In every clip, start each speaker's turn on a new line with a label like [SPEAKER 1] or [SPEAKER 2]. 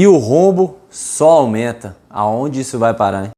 [SPEAKER 1] E o rombo só aumenta. Aonde isso vai parar, hein?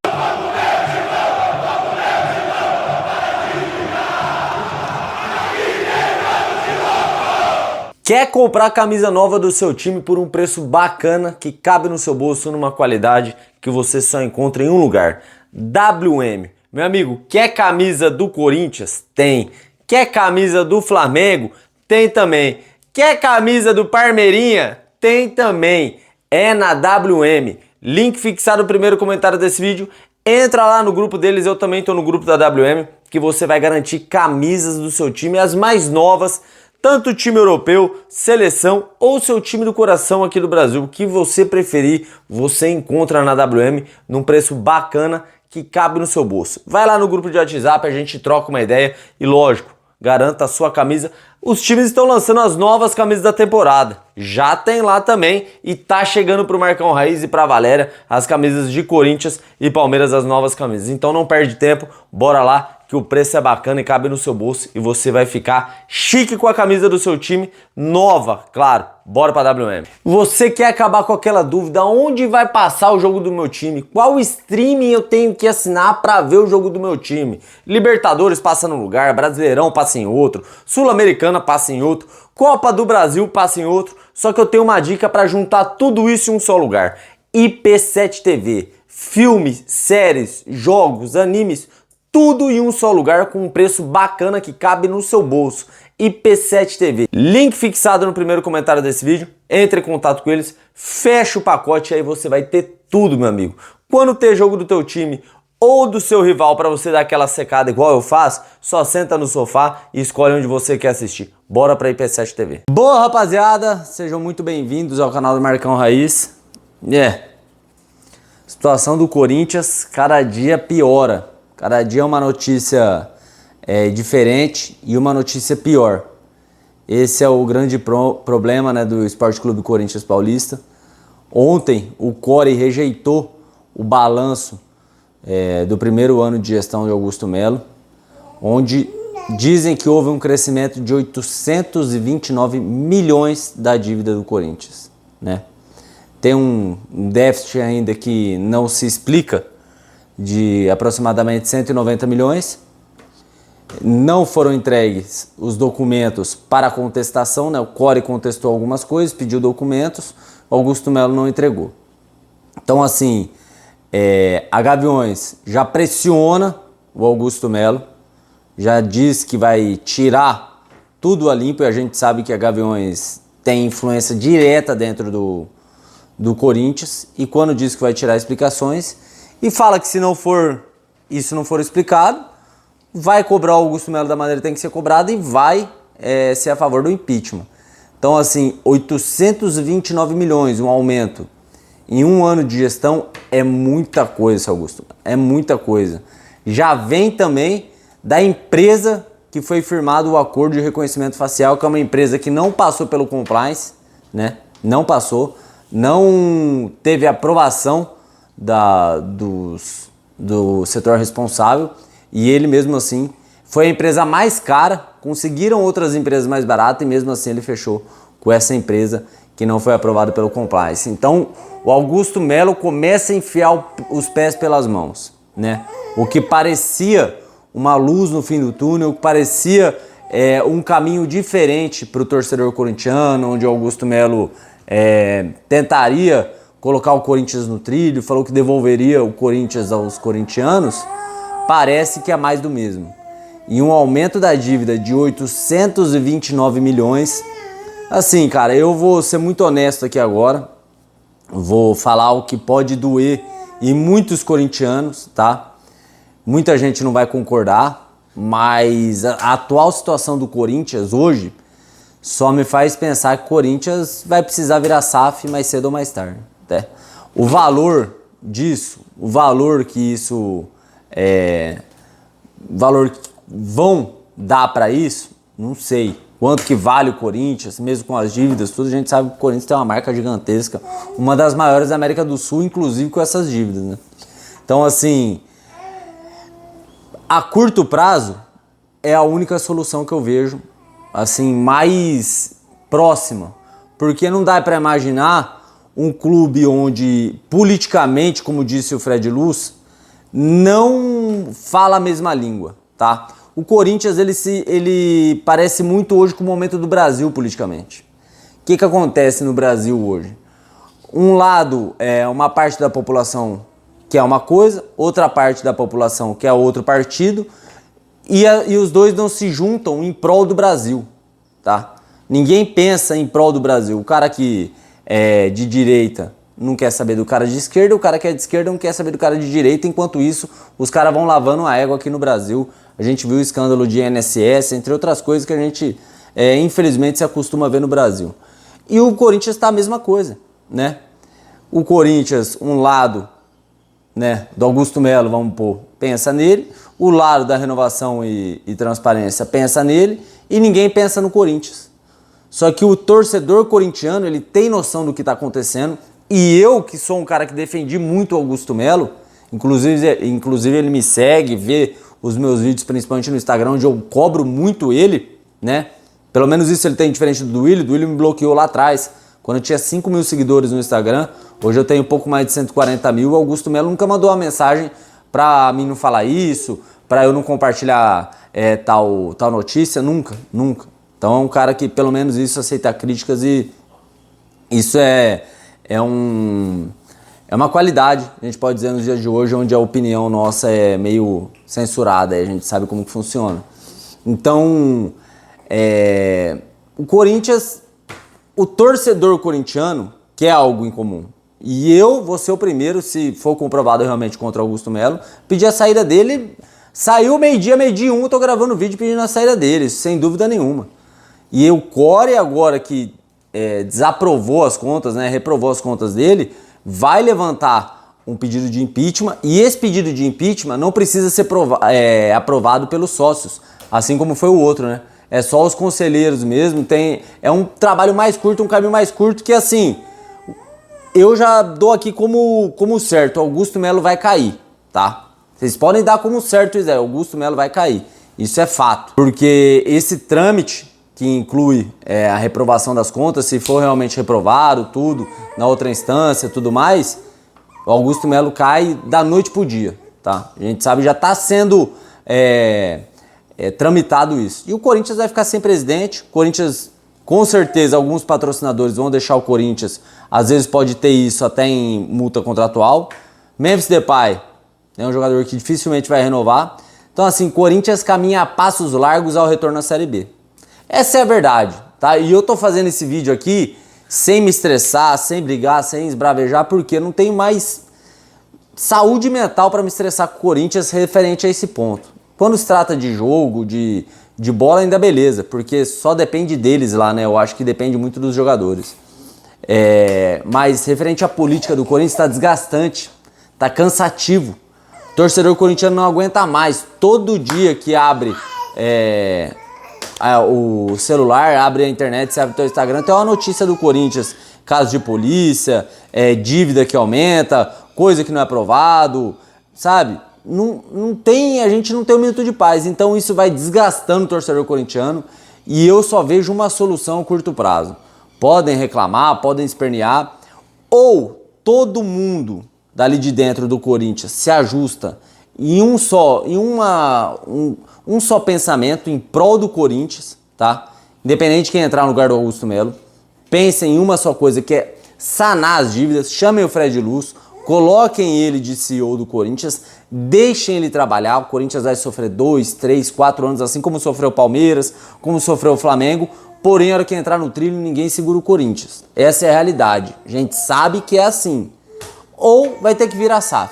[SPEAKER 1] Quer comprar a camisa nova do seu time por um preço bacana, que cabe no seu bolso numa qualidade que você só encontra em um lugar? WM. Meu amigo, quer camisa do Corinthians? Tem. Quer camisa do Flamengo? Tem também. Quer camisa do Parmeirinha? Tem também. É na WM. Link fixado no primeiro comentário desse vídeo. Entra lá no grupo deles, eu também estou no grupo da WM, que você vai garantir camisas do seu time, as mais novas, tanto time europeu, seleção ou seu time do coração aqui do Brasil, o que você preferir, você encontra na WM num preço bacana que cabe no seu bolso. Vai lá no grupo de WhatsApp, a gente troca uma ideia e lógico, garanta a sua camisa. Os times estão lançando as novas camisas da temporada. Já tem lá também e tá chegando pro Marcão Raiz e pra Valéria as camisas de Corinthians e Palmeiras, as novas camisas. Então não perde tempo, bora lá que o preço é bacana e cabe no seu bolso e você vai ficar chique com a camisa do seu time nova, claro. Bora pra WM. Você quer acabar com aquela dúvida, onde vai passar o jogo do meu time? Qual streaming eu tenho que assinar para ver o jogo do meu time? Libertadores passa num lugar, Brasileirão passa em outro, Sul-Americana passa em outro, Copa do Brasil passa em outro, só que eu tenho uma dica para juntar tudo isso em um só lugar. IP7 TV, filmes, séries, jogos, animes, tudo em um só lugar com um preço bacana que cabe no seu bolso. IP7 TV. Link fixado no primeiro comentário desse vídeo. Entre em contato com eles, fecha o pacote e aí você vai ter tudo, meu amigo. Quando ter jogo do teu time ou do seu rival para você dar aquela secada igual eu faço, só senta no sofá e escolhe onde você quer assistir. Bora pra IP7 TV. Boa, rapaziada, sejam muito bem-vindos ao canal do Marcão Raiz. Situação do Corinthians cada dia piora. Cada dia é uma notícia diferente e uma notícia pior. Esse é o grande problema, né, do Esporte Clube Corinthians Paulista. Ontem o Core rejeitou o balanço do primeiro ano de gestão de Augusto Melo, onde dizem que houve um crescimento de 829 milhões da dívida do Corinthians, né? Tem um déficit ainda que não se explica, de aproximadamente 190 milhões. Não foram entregues os documentos para contestação, né? O Core contestou algumas coisas, pediu documentos, Augusto Melo não entregou. Então, assim, a Gaviões já pressiona o Augusto Melo, já diz que vai tirar tudo a limpo, e a gente sabe que a Gaviões tem influência direta dentro do Corinthians, e quando diz que vai tirar explicações, e fala que se isso não for explicado, vai cobrar o Augusto Melo da maneira que tem que ser cobrado e vai ser a favor do impeachment. Então, assim, 829 milhões, um aumento em um ano de gestão é muita coisa, Augusto. É muita coisa. Já vem também da empresa que foi firmado o acordo de reconhecimento facial, que é uma empresa que não passou pelo compliance, né? Não passou, não teve aprovação do setor responsável, e ele mesmo assim foi a empresa mais cara. Conseguiram outras empresas mais baratas e mesmo assim ele fechou com essa empresa que não foi aprovada pelo compliance. Então o Augusto Melo começa a enfiar os pés pelas mãos, né? O que parecia uma luz no fim do túnel, o que parecia um caminho diferente para o torcedor corintiano, onde o Augusto Melo tentaria colocar o Corinthians no trilho, falou que devolveria o Corinthians aos corintianos, parece que é mais do mesmo. E um aumento da dívida de 829 milhões, assim, cara, eu vou ser muito honesto aqui agora, vou falar o que pode doer em muitos corintianos, tá? Muita gente não vai concordar, mas a atual situação do Corinthians hoje só me faz pensar que o Corinthians vai precisar virar SAF mais cedo ou mais tarde. O valor disso, o valor que isso valor que vão dar para isso, não sei. Quanto que vale o Corinthians, mesmo com as dívidas, tudo, a gente sabe que o Corinthians tem uma marca gigantesca, uma das maiores da América do Sul, inclusive com essas dívidas, né? Então, assim, a curto prazo é a única solução que eu vejo, assim, mais próxima, porque não dá para imaginar um clube onde politicamente, como disse o Fred Luz, não fala a mesma língua, tá? O Corinthians, ele parece muito hoje com o momento do Brasil politicamente. O que acontece no Brasil hoje? Um lado é uma parte da população que é uma coisa, outra parte da população que é outro partido, e os dois não se juntam em prol do Brasil, tá? Ninguém pensa em prol do Brasil. O cara que é de direita não quer saber do cara de esquerda, o cara que é de esquerda não quer saber do cara de direita, enquanto isso, os caras vão lavando a égua aqui no Brasil. A gente viu o escândalo de INSS, entre outras coisas que a gente, infelizmente, se acostuma a ver no Brasil. E o Corinthians está a mesma coisa, né? O Corinthians, um lado, né, do Augusto Melo, vamos pôr, pensa nele, o lado da renovação e transparência pensa nele, e ninguém pensa no Corinthians. Só que o torcedor corintiano, ele tem noção do que está acontecendo, e eu, que sou um cara que defendi muito o Augusto Melo, inclusive ele me segue, vê os meus vídeos, principalmente no Instagram, onde eu cobro muito ele, né? Pelo menos isso ele tem diferente do Willi. Do Willi me bloqueou lá atrás, quando eu tinha 5 mil seguidores no Instagram. Hoje eu tenho um pouco mais de 140 mil. O Augusto Melo nunca mandou uma mensagem pra mim não falar isso, pra eu não compartilhar tal notícia, nunca. Então é um cara que pelo menos isso aceita críticas, e isso é uma qualidade, a gente pode dizer, nos dias de hoje, onde a opinião nossa é meio censurada, a gente sabe como que funciona. Então, o Corinthians, o torcedor corintiano quer algo em comum. E eu vou ser o primeiro, se for comprovado realmente contra Augusto Melo, pedir a saída dele. Saiu meio-dia e 1, eu tô gravando vídeo pedindo a saída dele, sem dúvida nenhuma. E o Core, agora que desaprovou as contas, né, reprovou as contas dele, vai levantar um pedido de impeachment, e esse pedido de impeachment não precisa ser aprovado pelos sócios, assim como foi o outro, né? É só os conselheiros mesmo, é um trabalho mais curto, um caminho mais curto, que assim, eu já dou aqui como certo, Augusto Melo vai cair, tá? Vocês podem dar como certo, Augusto Melo vai cair, isso é fato, porque esse trâmite que inclui a reprovação das contas, se for realmente reprovado, tudo, na outra instância, tudo mais, o Augusto Melo cai da noite pro dia, tá? A gente sabe, já está sendo tramitado isso. E o Corinthians vai ficar sem presidente. Corinthians, com certeza, alguns patrocinadores vão deixar o Corinthians, às vezes pode ter isso até em multa contratual. Memphis Depay é um jogador que dificilmente vai renovar. Então, assim, Corinthians caminha a passos largos ao retorno à Série B. Essa é a verdade, tá? E eu tô fazendo esse vídeo aqui sem me estressar, sem brigar, sem esbravejar, porque eu não tenho mais saúde mental para me estressar com o Corinthians referente a esse ponto. Quando se trata de jogo, de bola, ainda beleza, porque só depende deles lá, né? Eu acho que depende muito dos jogadores. Mas referente à política do Corinthians, tá desgastante, tá cansativo. O torcedor corintiano não aguenta mais. Todo dia que abre o celular, abre a internet, abre o teu Instagram, tem uma notícia do Corinthians, caso de polícia, dívida que aumenta, coisa que não é aprovado, sabe? A gente não tem um minuto de paz, então isso vai desgastando o torcedor corintiano, e eu só vejo uma solução a curto prazo. Podem reclamar, podem espernear, ou todo mundo dali de dentro do Corinthians se ajusta em um só pensamento em prol do Corinthians, tá? Independente de quem entrar no lugar do Augusto Melo, pensem em uma só coisa, que é sanar as dívidas. Chamem o Fred Luz, coloquem ele de CEO do Corinthians, deixem ele trabalhar. O Corinthians vai sofrer 2, 3, 4 anos, assim como sofreu o Palmeiras, como sofreu o Flamengo, porém, a hora que entrar no trilho, ninguém segura o Corinthians. Essa é a realidade, a gente sabe que é assim. Ou vai ter que virar SAF.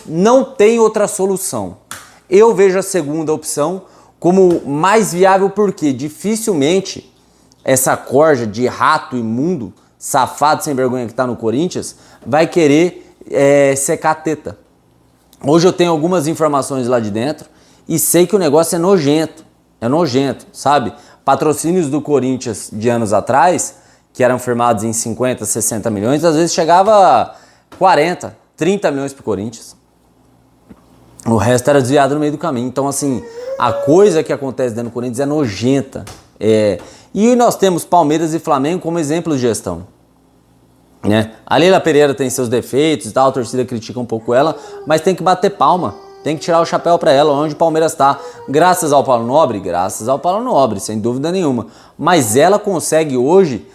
[SPEAKER 1] Não tem outra solução. Eu vejo a segunda opção como mais viável, porque dificilmente essa corja de rato imundo, safado, sem vergonha que está no Corinthians, vai querer secar a teta. Hoje eu tenho algumas informações lá de dentro e sei que o negócio é nojento, sabe? Patrocínios do Corinthians de anos atrás, que eram firmados em 50, 60 milhões, às vezes chegava a 40, 30 milhões pro Corinthians. O resto era desviado no meio do caminho. Então, assim, a coisa que acontece dentro do Corinthians é nojenta. E nós temos Palmeiras e Flamengo como exemplo de gestão. né? A Leila Pereira tem seus defeitos e tal, a torcida critica um pouco ela, mas tem que bater palma, tem que tirar o chapéu pra ela, onde o Palmeiras tá. Graças ao Paulo Nobre, sem dúvida nenhuma. Mas ela consegue hoje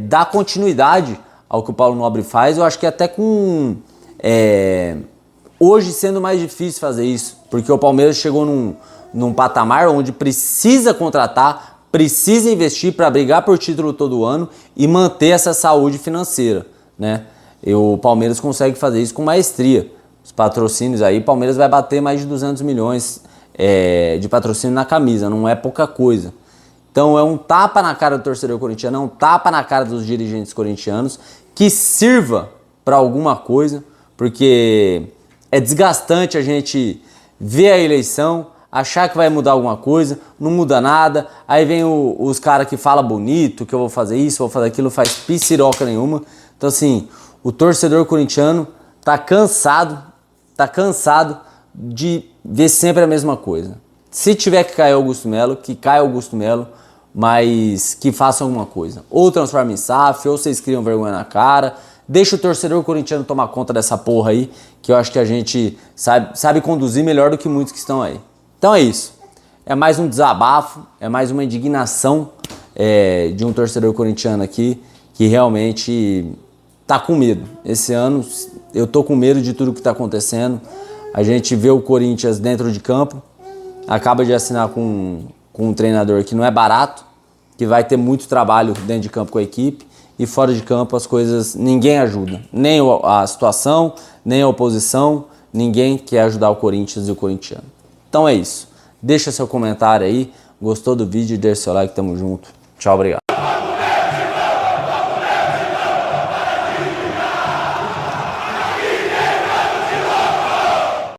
[SPEAKER 1] dar continuidade ao que o Paulo Nobre faz, eu acho que até com... hoje sendo mais difícil fazer isso, porque o Palmeiras chegou num patamar onde precisa contratar, precisa investir para brigar por título todo ano e manter essa saúde financeira, né? E o Palmeiras consegue fazer isso com maestria. Os patrocínios aí, o Palmeiras vai bater mais de 200 milhões de patrocínio na camisa, não é pouca coisa. Então é um tapa na cara do torcedor corintiano, é um tapa na cara dos dirigentes corintianos, que sirva para alguma coisa, porque é desgastante a gente ver a eleição, achar que vai mudar alguma coisa, não muda nada, aí vem os caras que falam bonito, que eu vou fazer isso, vou fazer aquilo, faz piciroca nenhuma. Então assim, o torcedor corintiano tá cansado de ver sempre a mesma coisa. Se tiver que cair Augusto Melo, que caia Augusto Melo, mas que faça alguma coisa. Ou transforma em SAF, ou vocês criam vergonha na cara. Deixa o torcedor corintiano tomar conta dessa porra aí, que eu acho que a gente sabe conduzir melhor do que muitos que estão aí. Então é isso. É mais um desabafo, é mais uma indignação de um torcedor corintiano aqui, que realmente tá com medo. Esse ano eu tô com medo de tudo que tá acontecendo. A gente vê o Corinthians dentro de campo, acaba de assinar com um treinador que não é barato, que vai ter muito trabalho dentro de campo com a equipe, e fora de campo as coisas, ninguém ajuda. Nem a situação, nem a oposição, ninguém quer ajudar o Corinthians e o corintiano. Então é isso. Deixa seu comentário aí, gostou do vídeo, deixa seu like, tamo junto. Tchau, obrigado.